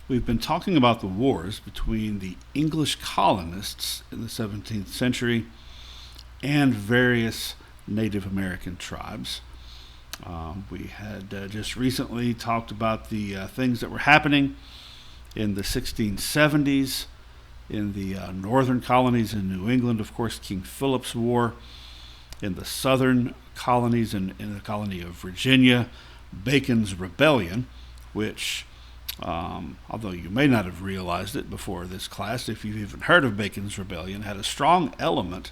We've been talking about the wars between the English colonists in the 17th century and various Native American tribes. We had just recently talked about the things that were happening in the 1670s in the northern colonies in New England, of course, King Philip's War, in the southern colonies in the colony of Virginia, Bacon's Rebellion, which, although you may not have realized it before this class, if you've even heard of Bacon's Rebellion, had a strong element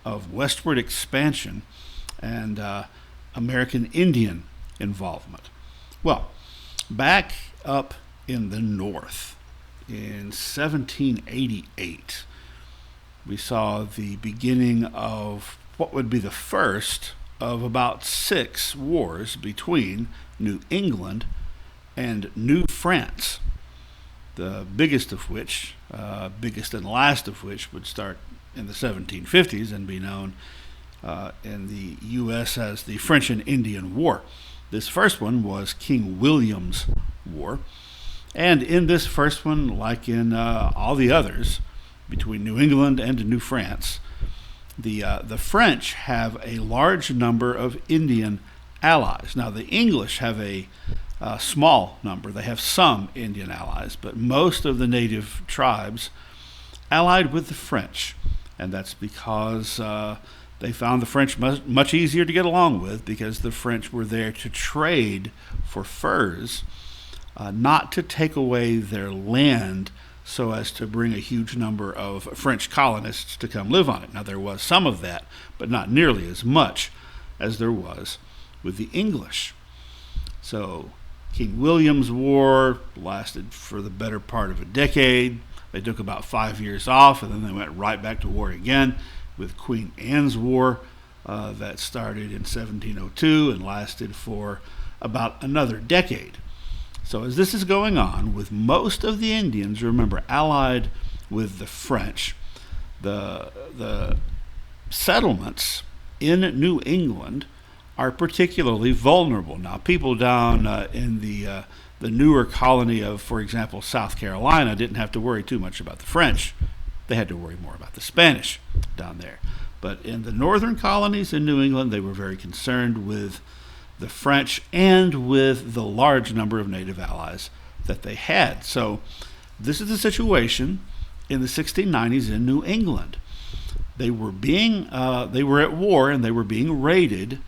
of westward expansion and American Indian involvement. Well, back up in the north, in 1788, we saw the beginning of what would be the first of about 6 wars between New England and New France, the biggest and last of which would start in the 1750s and be known in the U.S. as the French and Indian War. This first one was King William's War. And in this first one, like in all the others, between New England and New France, the French have a large number of Indian allies. Now, the English have a small number. They have some Indian allies, but most of the native tribes allied with the French. And that's because they found the French much easier to get along with, because the French were there to trade for furs, not to take away their land so as to bring a huge number of French colonists to come live on it. Now, there was some of that, but not nearly as much as there was with the English. So King William's War lasted for the better part of a decade. They took about 5 years off, and then they went right back to war again with Queen Anne's War that started in 1702 and lasted for about another decade. So as this is going on, with most of the Indians, remember, allied with the French, the settlements in New England are particularly vulnerable. Now, people down in the newer colony of, for example, South Carolina didn't have to worry too much about the French. They had to worry more about the Spanish down there. But in the northern colonies in New England, they were very concerned with the French and with the large number of native allies that they had. So this is the situation in the 1690s in New England. They were at war, and they were being raided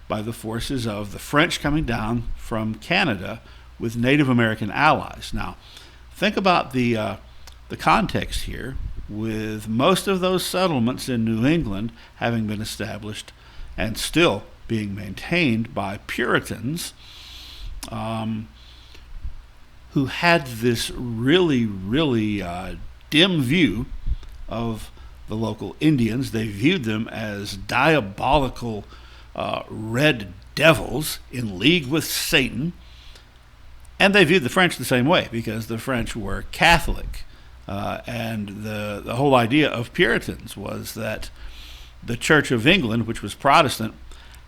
by the forces of the French coming down from Canada with Native American allies. Now, think about the context here, with most of those settlements in New England having been established and still being maintained by Puritans who had this really, really dim view of the local Indians. They viewed them as diabolical red devils in league with Satan. And they viewed the French the same way, because the French were Catholic. And the whole idea of Puritans was that the Church of England, which was Protestant,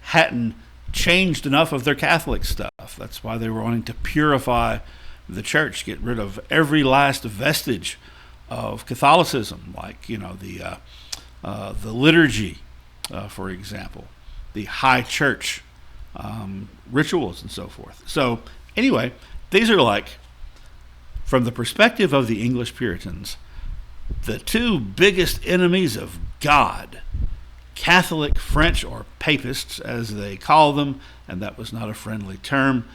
hadn't changed enough of their Catholic stuff. That's why they were wanting to purify the church, get rid of every last vestige of Catholicism, like the liturgy, for example, the high church rituals and so forth. So anyway, these are, like, from the perspective of the English Puritans, the 2 biggest enemies of God: Catholic French, or Papists as they call them, and that was not a friendly term,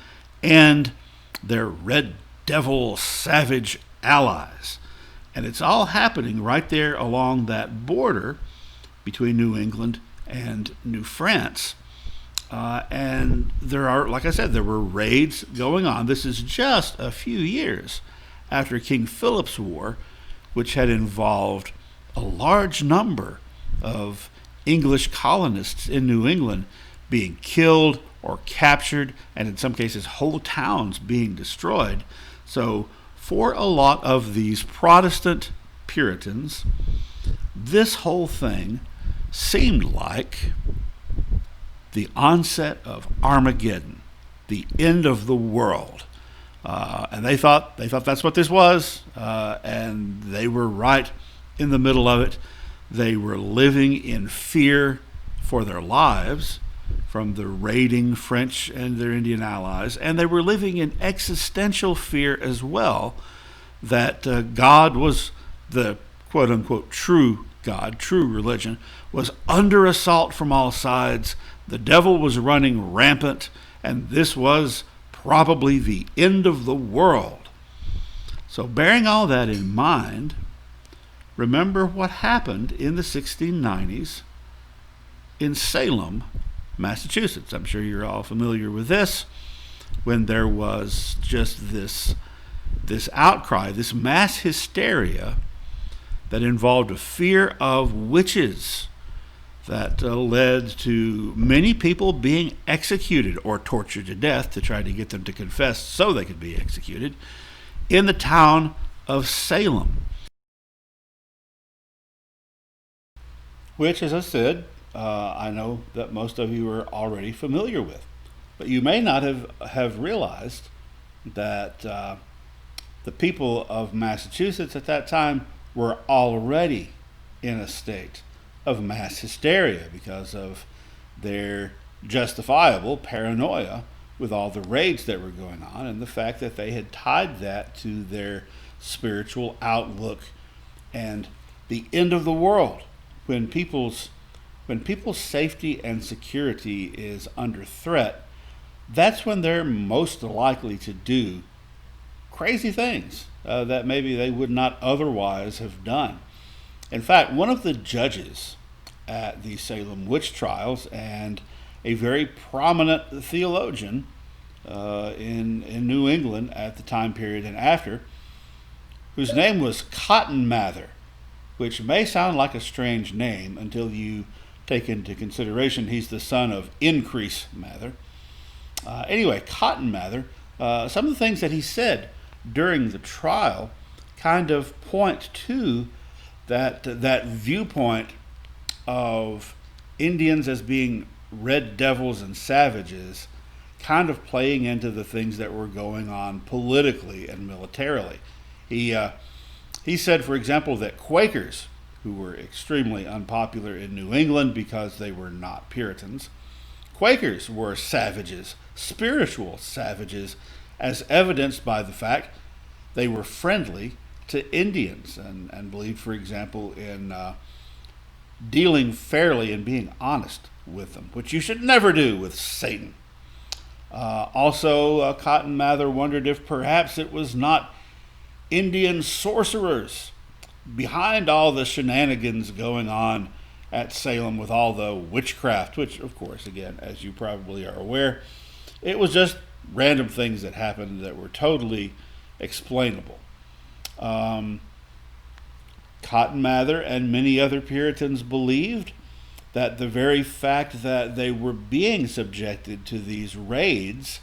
and their red devil savage allies. And it's all happening right there along that border between New England and New France. And there are, like I said, there were raids going on. This is just a few years after King Philip's War, which had involved a large number of English colonists in New England being killed or captured, and in some cases whole towns being destroyed. So for a lot of these Protestant Puritans, this whole thing seemed like the onset of Armageddon, the end of the world. And they thought that's what this was, and they were right in the middle of it. They were living in fear for their lives from the raiding French and their Indian allies, and they were living in existential fear as well that God was the quote unquote true God, true religion, was under assault from all sides. The devil was running rampant, and this was probably the end of the world. So, bearing all that in mind, remember what happened in the 1690s in Salem, Massachusetts. I'm sure you're all familiar with this, when there was just this outcry, this mass hysteria that involved a fear of witches that led to many people being executed or tortured to death to try to get them to confess so they could be executed in the town of Salem, which, as I said, I know that most of you are already familiar with. But you may not have realized that the people of Massachusetts at that time were already in a state of mass hysteria because of their justifiable paranoia with all the raids that were going on and the fact that they had tied that to their spiritual outlook and the end of the world. When people's safety and security is under threat, that's when they're most likely to do crazy things that maybe they would not otherwise have done. In fact, one of the judges at the Salem witch trials and a very prominent theologian in New England at the time period and after, whose name was Cotton Mather, which may sound like a strange name until you take into consideration he's the son of Increase Mather. Anyway, Cotton Mather, some of the things that he said during the trial kind of point to that viewpoint of Indians as being red devils and savages, kind of playing into the things that were going on politically and militarily. He said, for example, that Quakers, who were extremely unpopular in New England because they were not Puritans, Quakers were savages, spiritual savages, as evidenced by the fact they were friendly to Indians and believed, for example, in dealing fairly and being honest with them, which you should never do with Satan. Also, Cotton Mather wondered if perhaps it was not Indian sorcerers behind all the shenanigans going on at Salem with all the witchcraft, which, of course, again, as you probably are aware, it was just random things that happened that were totally explainable. Cotton Mather and many other Puritans believed that the very fact that they were being subjected to these raids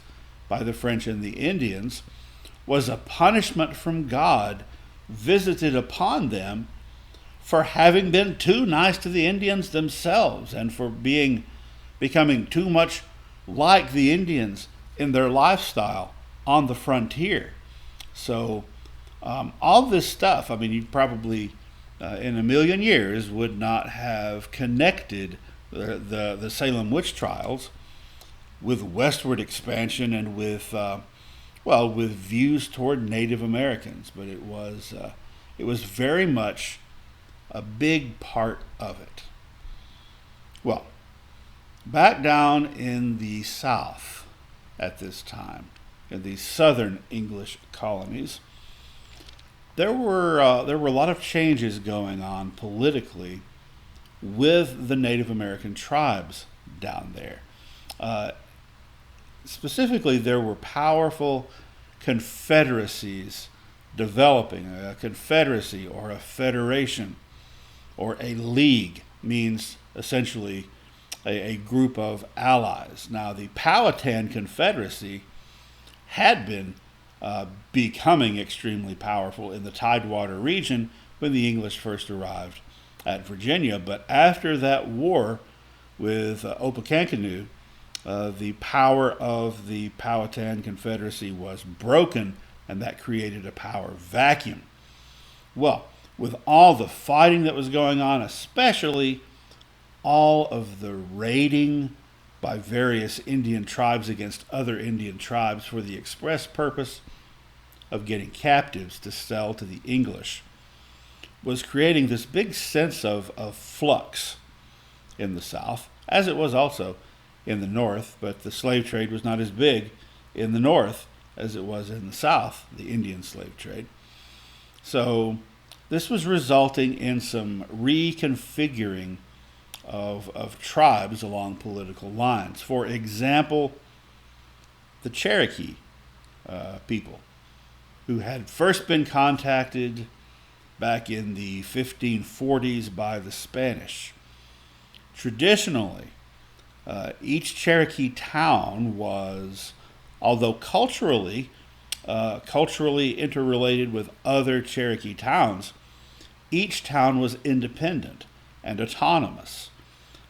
by the French and the Indians was a punishment from God visited upon them for having been too nice to the Indians themselves and for becoming too much like the Indians in their lifestyle on the frontier. So all this stuff, I mean, you probably in a million years would not have connected the Salem witch trials with westward expansion and with views toward Native Americans, but it was very much a big part of it. Well, back down in the South at this time, in the southern English colonies, there were a lot of changes going on politically with the Native American tribes down there. Specifically, there were powerful confederacies developing. A confederacy or a federation or a league means essentially a group of allies. Now, the Powhatan Confederacy had been becoming extremely powerful in the Tidewater region when the English first arrived at Virginia. But after that war with Opechancanough the power of the Powhatan Confederacy was broken, and that created a power vacuum. Well, with all the fighting that was going on, especially all of the raiding by various Indian tribes against other Indian tribes for the express purpose of getting captives to sell to the English, was creating this big sense of flux in the South, as it was also in the North, but the slave trade was not as big in the North as it was in the South, the Indian slave trade. So this was resulting in some reconfiguring of tribes along political lines. For example, the Cherokee people, who had first been contacted back in the 1540s by the Spanish. Traditionally, each Cherokee town was, although culturally interrelated with other Cherokee towns, each town was independent and autonomous,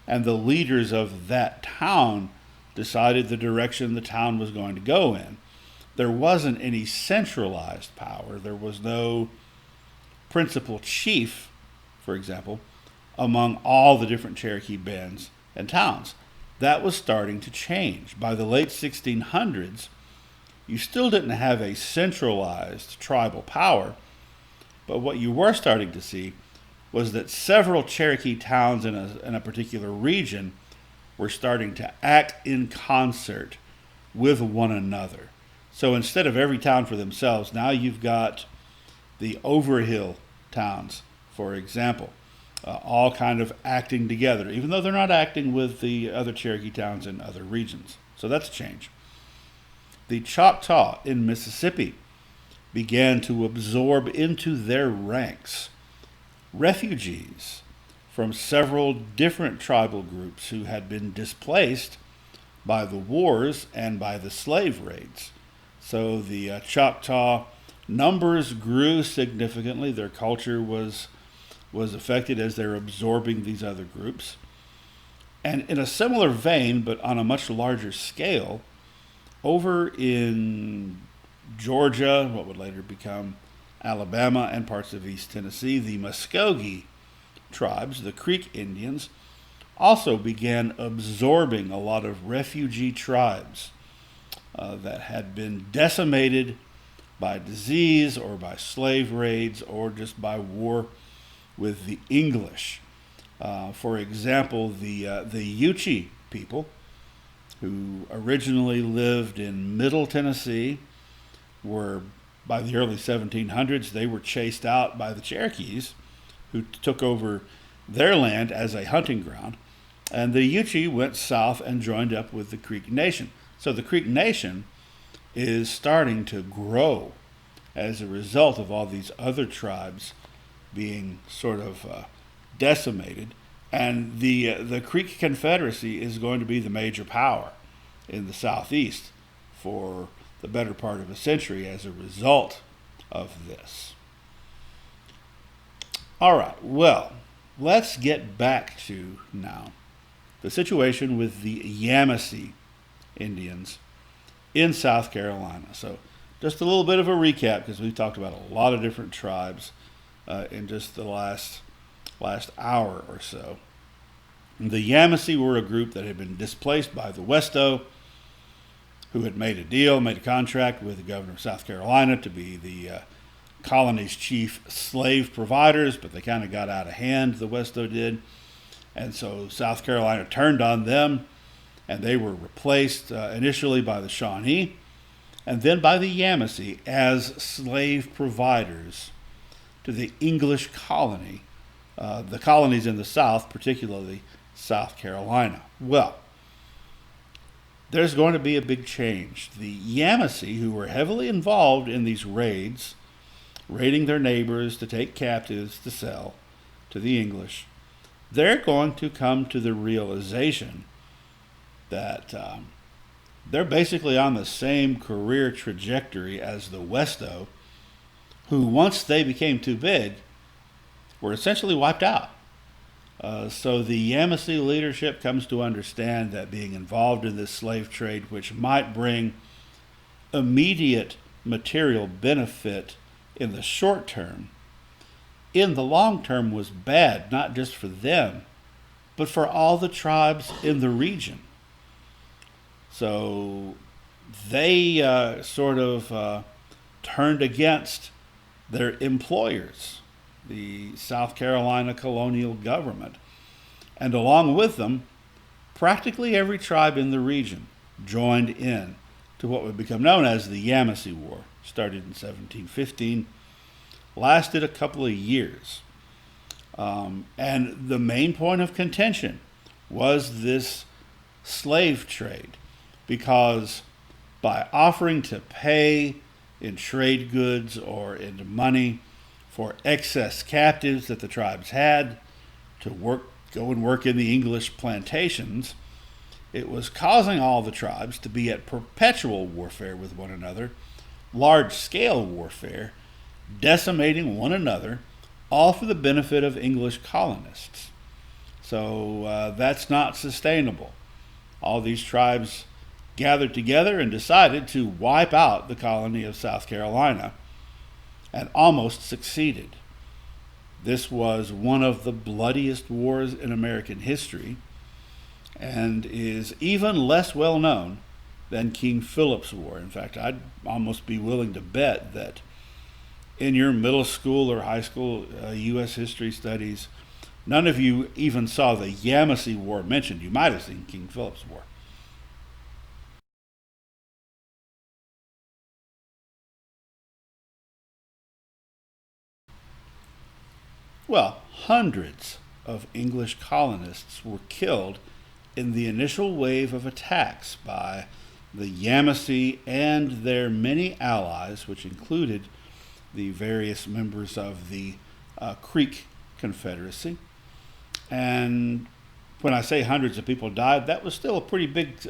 and the leaders of that town decided the direction the town was going to go in. There wasn't any centralized power. There was no principal chief, for example, among all the different Cherokee bands and towns. That was starting to change. By the late 1600s, you still didn't have a centralized tribal power, but what you were starting to see was that several Cherokee towns in a particular region were starting to act in concert with one another. So instead of every town for themselves, now you've got the overhill towns, for example, all kind of acting together, even though they're not acting with the other Cherokee towns in other regions. So that's a change. The Choctaw in Mississippi began to absorb into their ranks refugees from several different tribal groups who had been displaced by the wars and by the slave raids. So the Choctaw numbers grew significantly. Their culture was affected as they're absorbing these other groups. And in a similar vein, but on a much larger scale, over in Georgia, what would later become Alabama, and parts of East Tennessee, the Muskogee tribes, the Creek Indians, also began absorbing a lot of refugee tribes that had been decimated by disease or by slave raids or just by war with the English. For example, the Yuchi people, who originally lived in Middle Tennessee, were, by the early 1700s, they were chased out by the Cherokees, who took over their land as a hunting ground. And the Yuchi went south and joined up with the Creek Nation. So the Creek Nation is starting to grow as a result of all these other tribes being sort of decimated. And the Creek Confederacy is going to be the major power in the Southeast for the better part of a century as a result of this. All right, well, let's get back to now the situation with the Yamasee Indians in South Carolina. So just a little bit of a recap, because we've talked about a lot of different tribes in just the last hour or so. The Yamasee were a group that had been displaced by the Westo, who had made a contract with the governor of South Carolina to be the colony's chief slave providers, but they kind of got out of hand, the Westo did. And so South Carolina turned on them, and they were replaced initially by the Shawnee and then by the Yamasee as slave providers to the English colony, the colonies in the South, particularly South Carolina. Well, there's going to be a big change. The Yamasee, who were heavily involved in these raids, raiding their neighbors to take captives to sell to the English, they're going to come to the realization that they're basically on the same career trajectory as the Westo, who once they became too big, were essentially wiped out. So the Yamasee leadership comes to understand that being involved in this slave trade, which might bring immediate material benefit in the short term, in the long term was bad, not just for them, but for all the tribes in the region. So they turned against their employers, the South Carolina colonial government. And along with them, practically every tribe in the region joined in to what would become known as the Yamasee War. Started in 1715, lasted a couple of years. And the main point of contention was this slave trade, because by offering to pay in trade goods or in money for excess captives that the tribes had to go and work in the English plantations, it was causing all the tribes to be at perpetual warfare with one another, large-scale warfare, decimating one another, all for the benefit of English colonists. So that's not sustainable. All these tribes gathered together and decided to wipe out the colony of South Carolina, and almost succeeded. This was one of the bloodiest wars in American history, and is even less well known than King Philip's War. In fact, I'd almost be willing to bet that in your middle school or high school U.S. history studies, none of you even saw the Yamasee War mentioned. You might have seen King Philip's War. Well, hundreds of English colonists were killed in the initial wave of attacks by the Yamasee and their many allies, which included the various members of the Creek Confederacy. And when I say hundreds of people died, that was still a pretty big,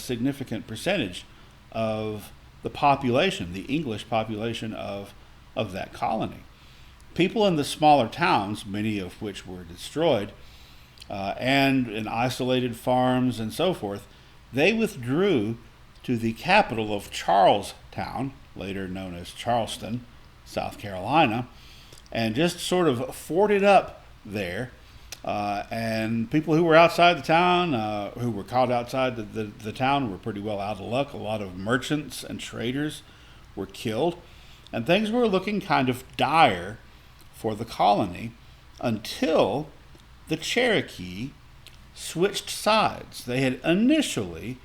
significant percentage of the population, the English population of that colony. People in the smaller towns, many of which were destroyed, and in isolated farms and so forth, they withdrew to the capital of Charlestown, later known as Charleston, South Carolina, and just sort of forted up there. And people who were outside the town, who were caught outside the town, were pretty well out of luck. A lot of merchants and traders were killed, and things were looking kind of dire for the colony until the Cherokee switched sides. They had initially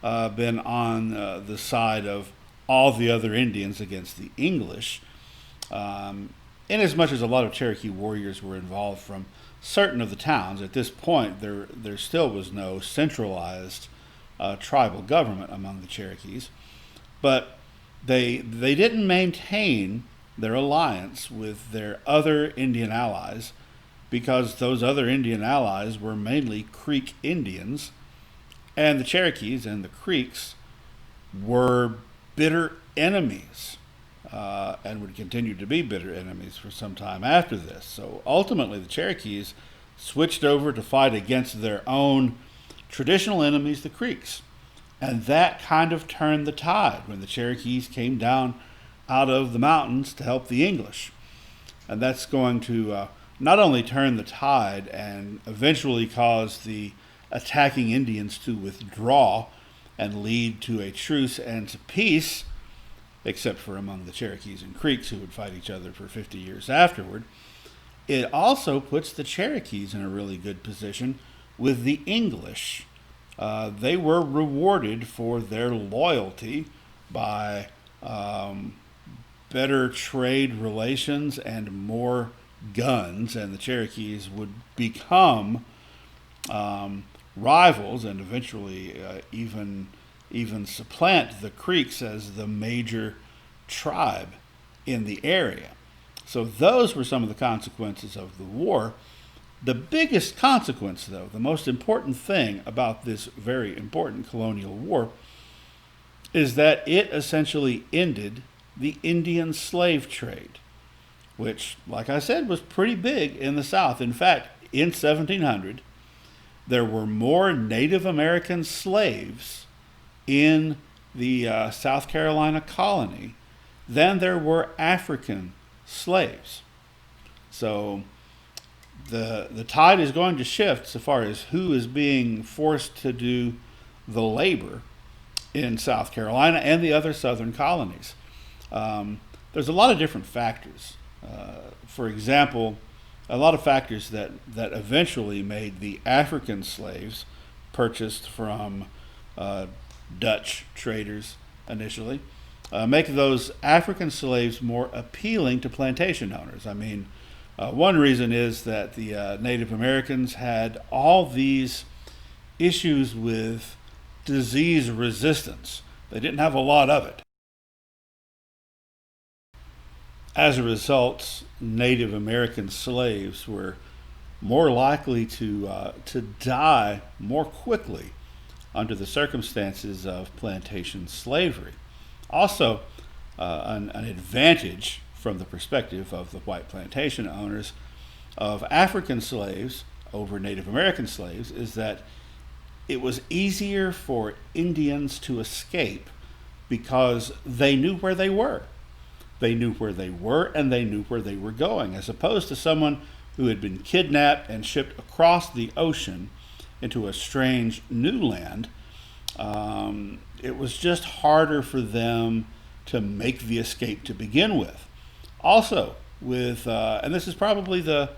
been on the side of all the other Indians against the English, in as much as a lot of Cherokee warriors were involved from certain of the towns. At this point, there still was no centralized tribal government among the Cherokees, but they didn't maintain their alliance with their other Indian allies, because those other Indian allies were mainly Creek Indians, and the Cherokees and the Creeks were bitter enemies, and would continue to be bitter enemies for some time after this. So ultimately, the Cherokees switched over to fight against their own traditional enemies, the Creeks. And that kind of turned the tide when the Cherokees came down out of the mountains to help the English. And that's going to not only turn the tide and eventually cause the attacking Indians to withdraw and lead to a truce and to peace, except for among the Cherokees and Creeks, who would fight each other for 50 years afterward. It also puts the Cherokees in a really good position with the English. They were rewarded for their loyalty by better trade relations and more guns, and the Cherokees would become rivals and eventually even supplant the Creeks as the major tribe in the area. So those were some of the consequences of the war. The biggest consequence, though, the most important thing about this very important colonial war, is that it essentially ended the Indian slave trade, which, like I said, was pretty big in the South. In fact, in 1700, there were more Native American slaves in the South Carolina colony than there were African slaves. So the tide is going to shift so far as who is being forced to do the labor in South Carolina and the other southern colonies. There's a lot of different factors. For example, a lot of factors that eventually made the African slaves purchased from Dutch traders initially, make those African slaves more appealing to plantation owners. I mean, one reason is that the Native Americans had all these issues with disease resistance. They didn't have a lot of it. As a result, Native American slaves were more likely to die more quickly under the circumstances of plantation slavery. Also, an advantage from the perspective of the white plantation owners of African slaves over Native American slaves is that it was easier for Indians to escape because they knew where they were. They knew where they were and they knew where they were going, as opposed to someone who had been kidnapped and shipped across the ocean into a strange new land. It was just harder for them to make the escape to begin with. Also, and this is probably the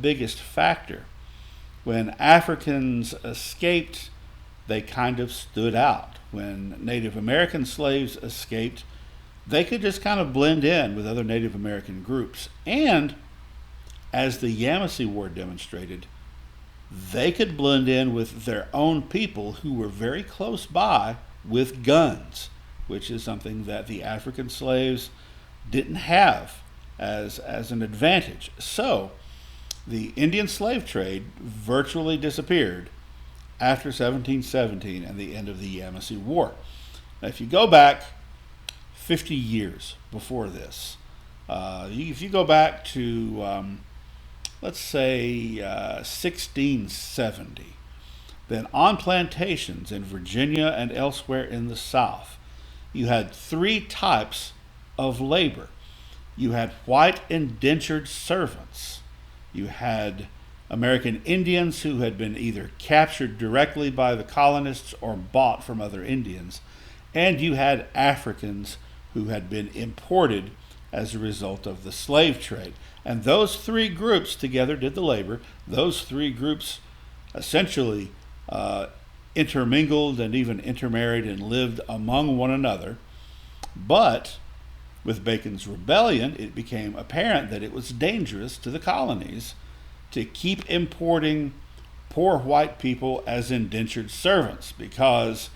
biggest factor, when Africans escaped, they kind of stood out. When Native American slaves escaped, they could just kind of blend in with other Native American groups. And as the Yamasee War demonstrated, they could blend in with their own people who were very close by with guns, which is something that the African slaves didn't have as an advantage. So the Indian slave trade virtually disappeared after 1717 and the end of the Yamasee War. Now, if you go back 50 years before this, if you go back to, let's say, 1670, then on plantations in Virginia and elsewhere in the South, you had three types of labor. You had white indentured servants. You had American Indians who had been either captured directly by the colonists or bought from other Indians. And you had Africans who had been imported as a result of the slave trade. And those three groups together did the labor. Those three groups essentially intermingled and even intermarried and lived among one another. But with Bacon's Rebellion, it became apparent that it was dangerous to the colonies to keep importing poor white people as indentured servants, because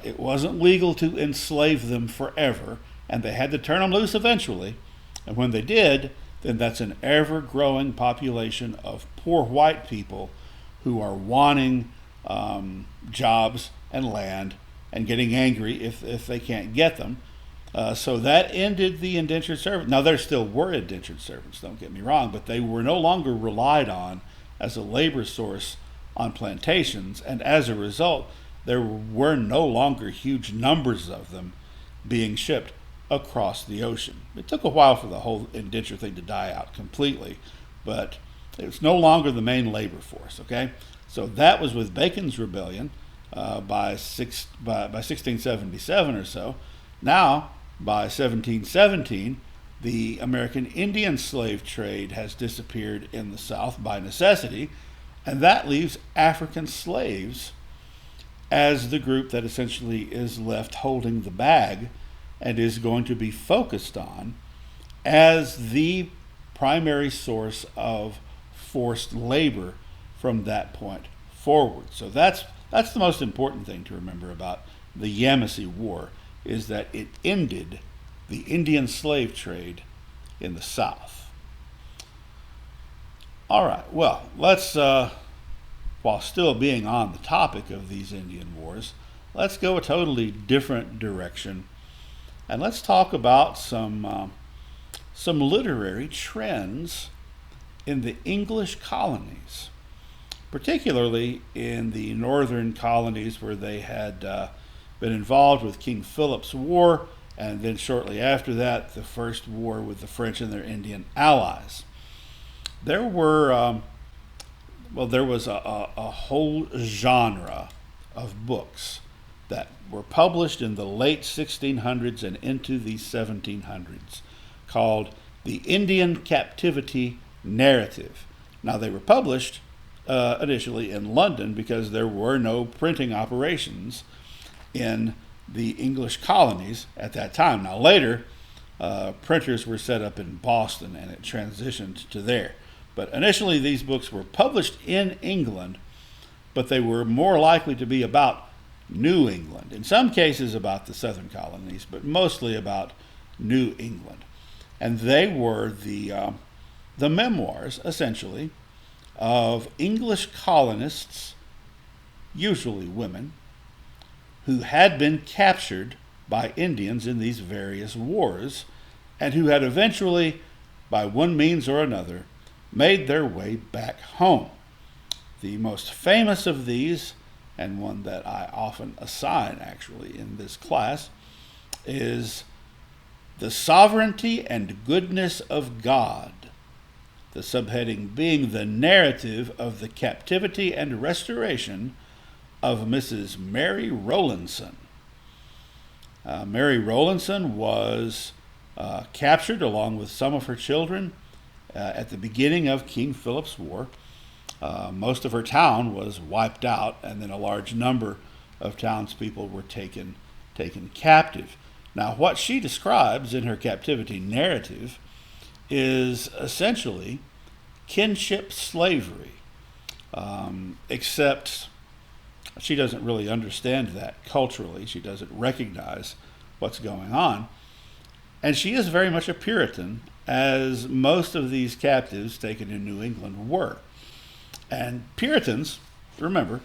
it wasn't legal to enslave them forever, and they had to turn them loose eventually. And when they did, then that's an ever-growing population of poor white people who are wanting jobs and land and getting angry if they can't get them. So that ended the indentured servants. Now, there still were indentured servants, don't get me wrong, but they were no longer relied on as a labor source on plantations, and as a result, there were no longer huge numbers of them being shipped across the ocean. It took a while for the whole indenture thing to die out completely, but it was no longer the main labor force, okay? So that was with Bacon's Rebellion by 1677 or so. Now, by 1717, the American Indian slave trade has disappeared in the South by necessity, and that leaves African slaves as the group that essentially is left holding the bag and is going to be focused on as the primary source of forced labor from that point forward. So that's the most important thing to remember about the Yamasee War, is that it ended the Indian slave trade in the South. All right, well, let's, while still being on the topic of these Indian wars, let's go a totally different direction, and let's talk about some literary trends in the English colonies, particularly in the northern colonies where they had been involved with King Philip's War, and then shortly after that, the first war with the French and their Indian allies. There were, there was a whole genre of books that were published in the late 1600s and into the 1700s called the Indian Captivity Narrative. Now, they were published initially in London because there were no printing operations in the English colonies at that time. Now, later, printers were set up in Boston and it transitioned to there. But initially, these books were published in England, but they were more likely to be about New England. In some cases about the southern colonies, but mostly about New England. And they were the memoirs, essentially, of English colonists, usually women, who had been captured by Indians in these various wars, and who had eventually, by one means or another, made their way back home. The most famous of these, and one that I often assign actually in this class, is The Sovereignty and Goodness of God, the subheading being the narrative of the captivity and restoration of Mrs. Mary Rowlandson. Mary Rowlandson was captured along with some of her children at the beginning of King Philip's War. Most of her town was wiped out, and then a large number of townspeople were taken captive. Now, what she describes in her captivity narrative is essentially kinship slavery, except she doesn't really understand that culturally. She doesn't recognize what's going on. And she is very much a Puritan, as most of these captives taken in New England were. And Puritans, remember,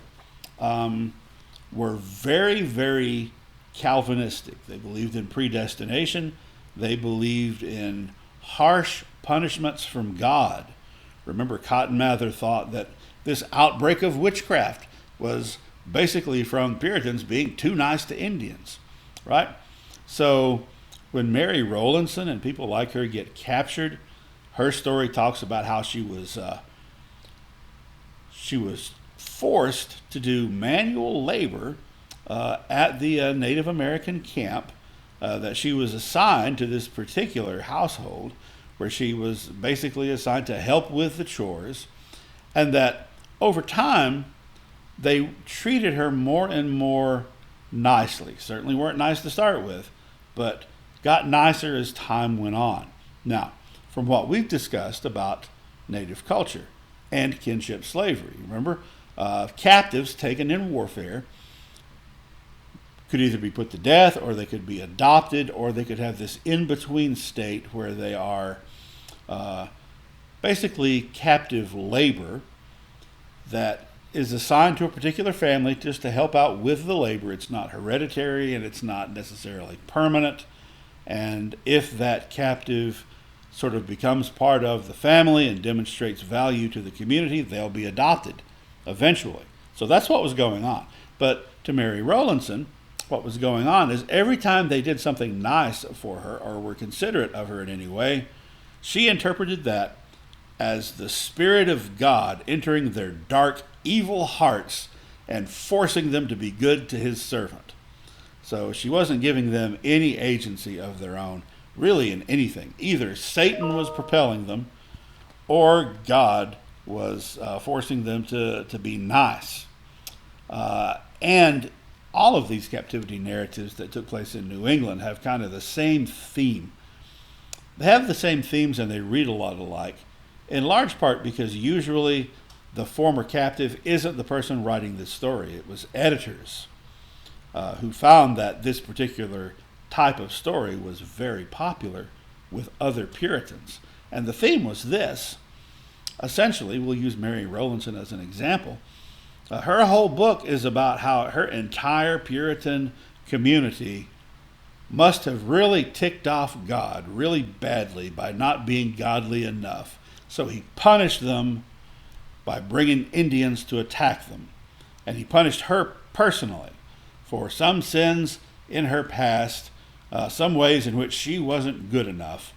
were very, very Calvinistic. They believed in predestination. They believed in harsh punishments from God. Remember, Cotton Mather thought that this outbreak of witchcraft was basically from Puritans being too nice to Indians, right? So when Mary Rowlandson and people like her get captured, her story talks about how she was forced to do manual labor at the Native American camp, that she was assigned to this particular household where she was basically assigned to help with the chores, and that over time they treated her more and more nicely. Certainly weren't nice to start with, but got nicer as time went on. Now, from what we've discussed about Native culture and kinship slavery, remember, captives taken in warfare could either be put to death, or they could be adopted, or they could have this in-between state where they are basically captive labor that is assigned to a particular family just to help out with the labor. It's not hereditary and it's not necessarily permanent. And if that captive sort of becomes part of the family and demonstrates value to the community, they'll be adopted eventually. So that's what was going on. But to Mary Rowlandson, what was going on is every time they did something nice for her or were considerate of her in any way, she interpreted that as the Spirit of God entering their dark, evil hearts and forcing them to be good to his servant. So she wasn't giving them any agency of their own, really, in anything. Either Satan was propelling them, or God was forcing them to be nice. And all of these captivity narratives that took place in New England have kind of the same theme. They have the same themes and they read a lot alike, in large part because usually the former captive isn't the person writing this story. It was editors who found that this particular type of story was very popular with other Puritans. And the theme was this. Essentially, we'll use Mary Rowlandson as an example. Her whole book is about how her entire Puritan community must have really ticked off God really badly by not being godly enough, So he punished them by bringing Indians to attack them. And he punished her personally for some sins in her past, some ways in which she wasn't good enough.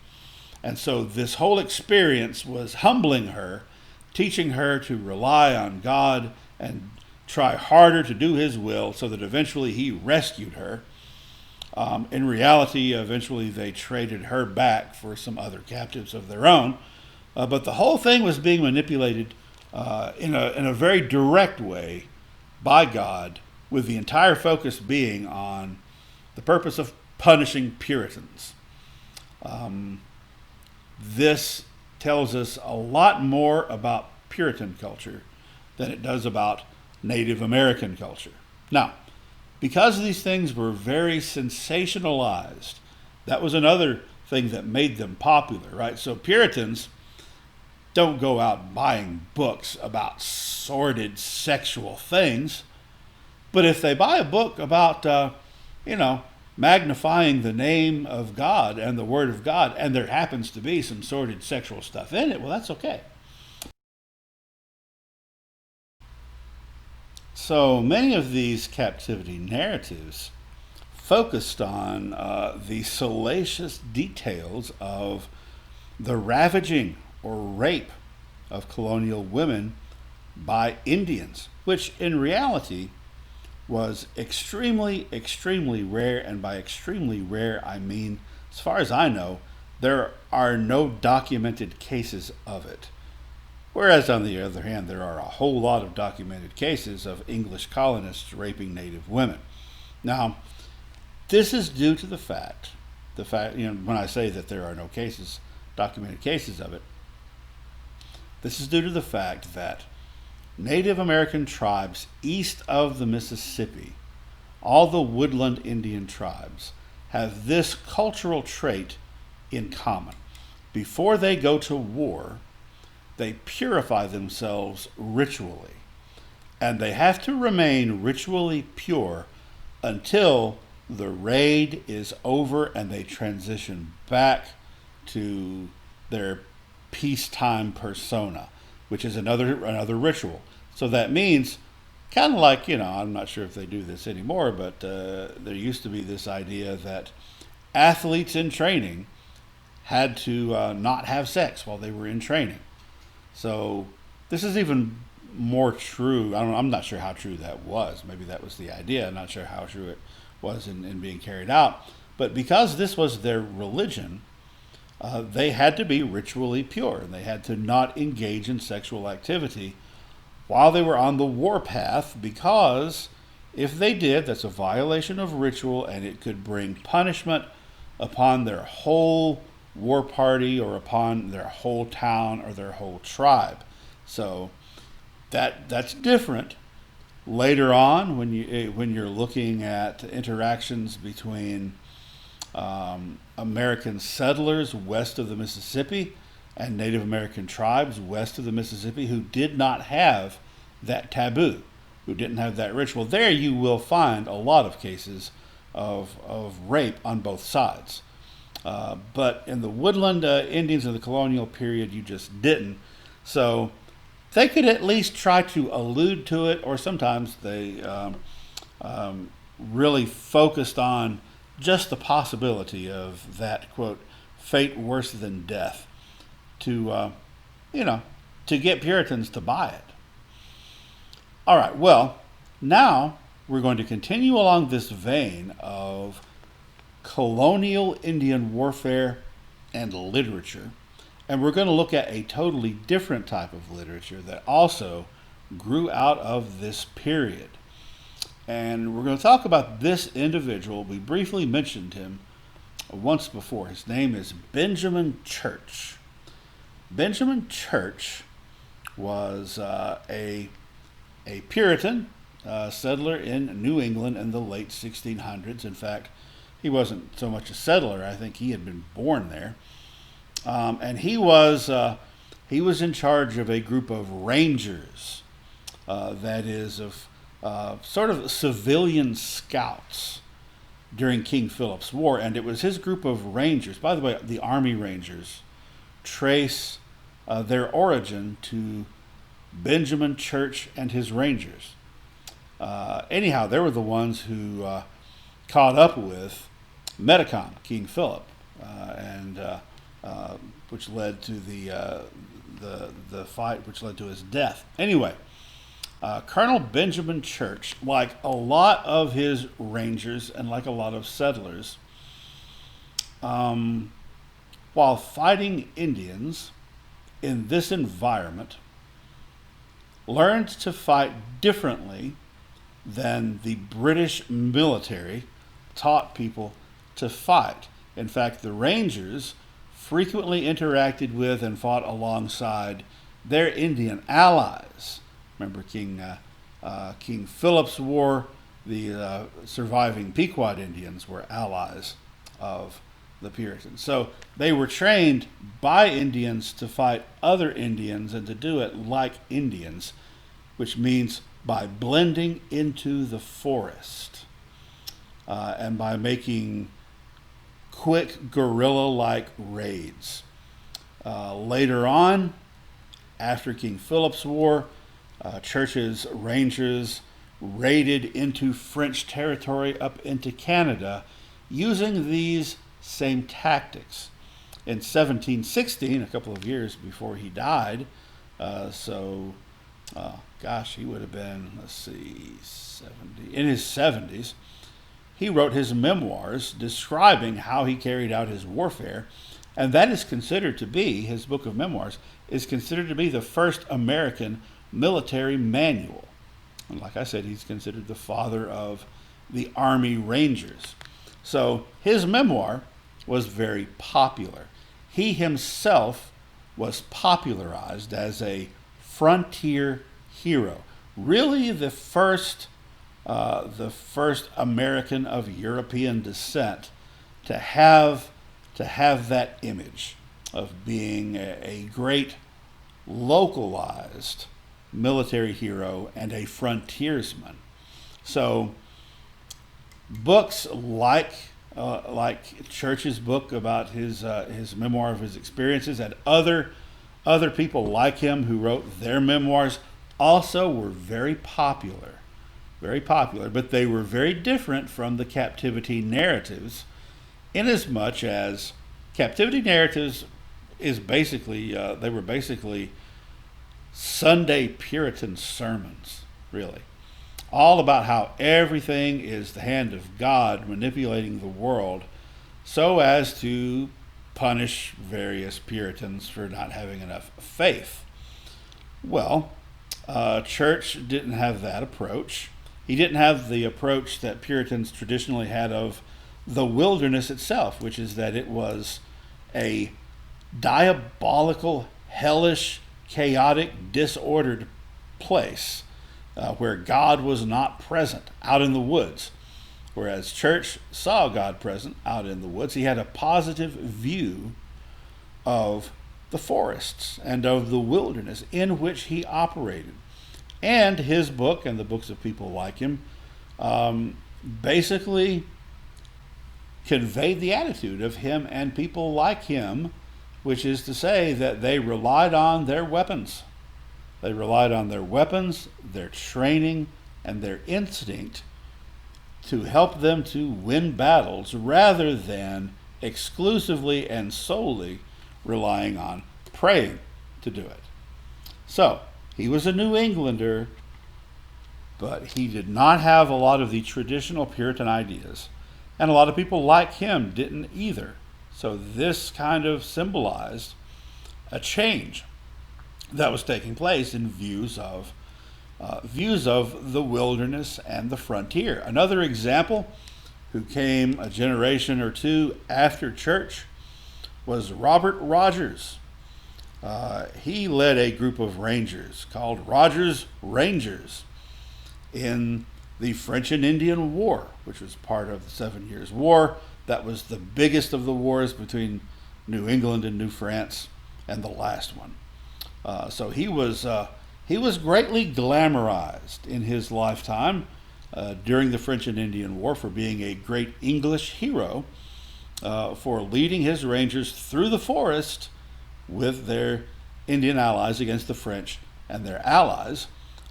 And so this whole experience was humbling her, teaching her to rely on God and try harder to do his will, so that eventually he rescued her. In reality, eventually they traded her back for some other captives of their own. But the whole thing was being manipulated in a very direct way by God, with the entire focus being on the purpose of punishing Puritans. This tells us a lot more about Puritan culture than it does about Native American culture. Now, because these things were very sensationalized, that was another thing that made them popular, right? So Puritans don't go out buying books about sordid sexual things, but if they buy a book about, magnifying the name of God and the Word of God, and there happens to be some sordid sexual stuff in it, well, that's okay. So many of these captivity narratives focused on the salacious details of the ravaging or rape of colonial women by Indians, which in reality was extremely, extremely rare. And by extremely rare, I mean, as far as I know, there are no documented cases of it. Whereas, on the other hand, there are a whole lot of documented cases of English colonists raping native women. Now, this is due to the fact, when I say that there are no cases, documented cases of it, this is due to the fact that Native American tribes east of the Mississippi, all the woodland Indian tribes, have this cultural trait in common. Before they go to war, they purify themselves ritually, and they have to remain ritually pure until the raid is over and they transition back to their peacetime persona, which is another ritual. So that means, kind of like, I'm not sure if they do this anymore, but there used to be this idea that athletes in training had to not have sex while they were in training. So this is even more true. I'm not sure how true that was. Maybe that was the idea. I'm not sure how true it was in being carried out. But because this was their religion, they had to be ritually pure, and they had to not engage in sexual activity while they were on the warpath, because if they did, that's a violation of ritual, and it could bring punishment upon their whole war party or upon their whole town or their whole tribe. So that's different later on when you're looking at interactions between American settlers west of the Mississippi and Native American tribes west of the Mississippi who did not have that taboo, who didn't have that ritual. There you will find a lot of cases of rape on both sides. But in the woodland Indians of the colonial period, you just didn't. So they could at least try to allude to it, or sometimes they really focused on just the possibility of that, quote, fate worse than death, to get Puritans to buy it. All right, well, now we're going to continue along this vein of colonial Indian warfare and literature, and we're going to look at a totally different type of literature that also grew out of this period. And we're going to talk about this individual. We briefly mentioned him once before. His name is Benjamin Church. Benjamin Church was a Puritan settler in New England in the late 1600s. In fact, he wasn't so much a settler. I think he had been born there. And he was in charge of a group of rangers, that is, of sort of civilian scouts during King Philip's War. And it was his group of rangers. By the way, the Army Rangers trace their origin to Benjamin Church and his Rangers. Anyhow, they were the ones who caught up with Metacom, King Philip, and which led to the fight, which led to his death. Anyway, Colonel Benjamin Church, like a lot of his Rangers and like a lot of settlers, while fighting Indians in this environment, learned to fight differently than the British military taught people to fight. In fact, the Rangers frequently interacted with and fought alongside their Indian allies. Remember King Philip's War, the surviving Pequot Indians were allies of the Puritans. So they were trained by Indians to fight other Indians and to do it like Indians, which means by blending into the forest and by making quick guerrilla-like raids. Later on, after King Philip's War, Church's Rangers raided into French territory up into Canada using these same tactics. In 1716, a couple of years before he died, he would have been, 70, in his 70s, he wrote his memoirs describing how he carried out his warfare, and that is considered to be, his book of memoirs, is considered to be the first American military manual. And like I said, he's considered the father of the Army Rangers. So his memoir was very popular. He himself was popularized as a frontier hero, really the first American of European descent to have that image of being a great localized military hero and a frontiersman. So books like Church's book about his memoir of his experiences, and other people like him who wrote their memoirs also were very popular, but they were very different from the captivity narratives, inasmuch as captivity narratives is basically they were basically Sunday Puritan sermons, really, all about how everything is the hand of God manipulating the world so as to punish various Puritans for not having enough faith. Well, Church didn't have that approach. He didn't have the approach that Puritans traditionally had of the wilderness itself, which is that it was a diabolical, hellish, chaotic, disordered place where God was not present out in the woods. Whereas Church saw God present out in the woods. He had a positive view of the forests and of the wilderness in which he operated. And his book, and the books of people like him, basically conveyed the attitude of him and people like him, which is to say that they relied on their weapons. They relied on their weapons, their training, and their instinct to help them to win battles rather than exclusively and solely relying on praying to do it. So, he was a New Englander, but he did not have a lot of the traditional Puritan ideas. And a lot of people like him didn't either. So this kind of symbolized a change that was taking place in views of the wilderness and the frontier. Another example, who came a generation or two after Church, was Robert Rogers. He led a group of Rangers called Rogers Rangers in the French and Indian War, which was part of the 7 Years' War. That was the biggest of the wars between New England and New France, and the last one. So he was greatly glamorized in his lifetime during the French and Indian War for being a great English hero, for leading his Rangers through the forest with their Indian allies against the French and their allies.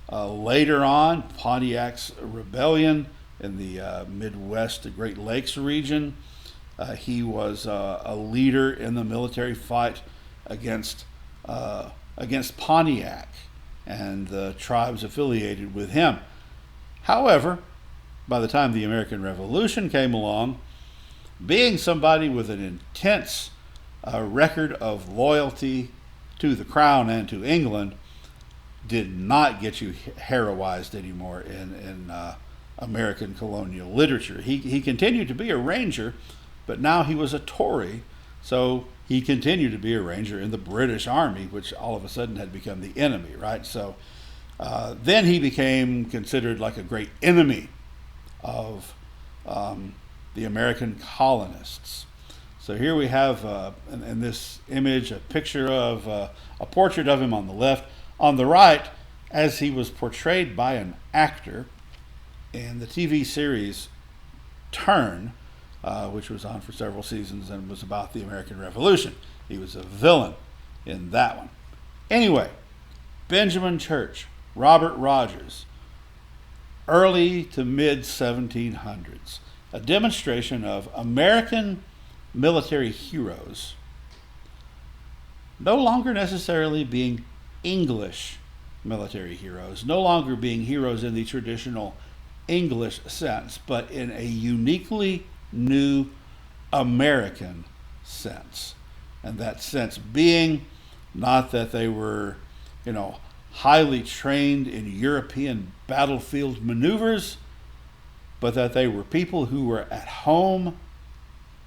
Later on, Pontiac's rebellion in the Midwest, the Great Lakes region. He was a leader in the military fight against Pontiac and the tribes affiliated with him. However, by the time the American Revolution came along, being somebody with an intense record of loyalty to the crown and to England did not get you heroized anymore in American colonial literature. He continued to be a ranger, but now he was a Tory, so he continued to be a ranger in the British Army, which all of a sudden had become the enemy, right? So then he became considered like a great enemy of the American colonists. So here we have, in this image, a picture of a portrait of him on the left. On the right, as he was portrayed by an actor in the TV series Turn, which was on for several seasons and was about the American Revolution. He was a villain in that one. Anyway, Benjamin Church, Robert Rogers, early to mid 1700s, a demonstration of American military heroes no longer necessarily being English military heroes, no longer being heroes in the traditional English sense, but in a uniquely new American sense. And that sense being not that they were, highly trained in European battlefield maneuvers, but that they were people who were at home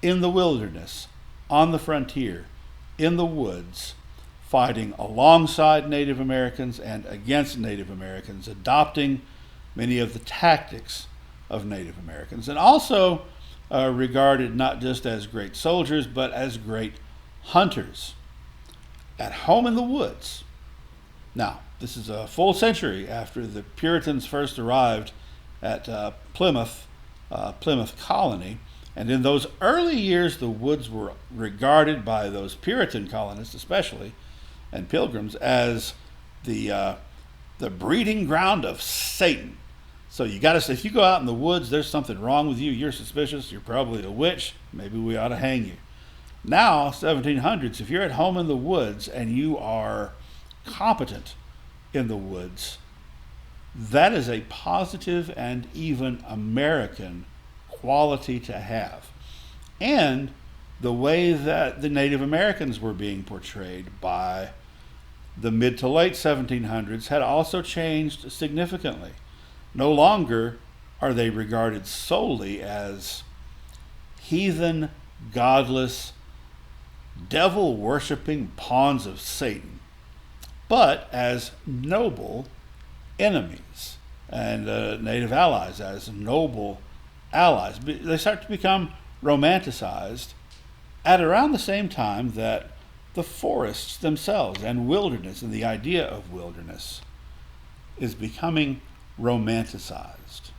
in the wilderness, on the frontier, in the woods, fighting alongside Native Americans and against Native Americans, adopting many of the tactics of Native Americans, and also regarded not just as great soldiers, but as great hunters, at home in the woods. Now, this is a full century after the Puritans first arrived at Plymouth Colony, and in those early years, the woods were regarded by those Puritan colonists especially, and pilgrims, as the breeding ground of Satan. So you got to say, if you go out in the woods, there's something wrong with you, you're suspicious, you're probably a witch, maybe we ought to hang you. Now, 1700s, if you're at home in the woods and you are competent in the woods, that is a positive and even American quality to have. And the way that the Native Americans were being portrayed by the mid to late 1700s had also changed significantly. No longer are they regarded solely as heathen, godless, devil-worshipping pawns of Satan, but as noble enemies and Native allies, as noble allies. They start to become romanticized at around the same time that the forests themselves and wilderness and the idea of wilderness is becoming romanticized.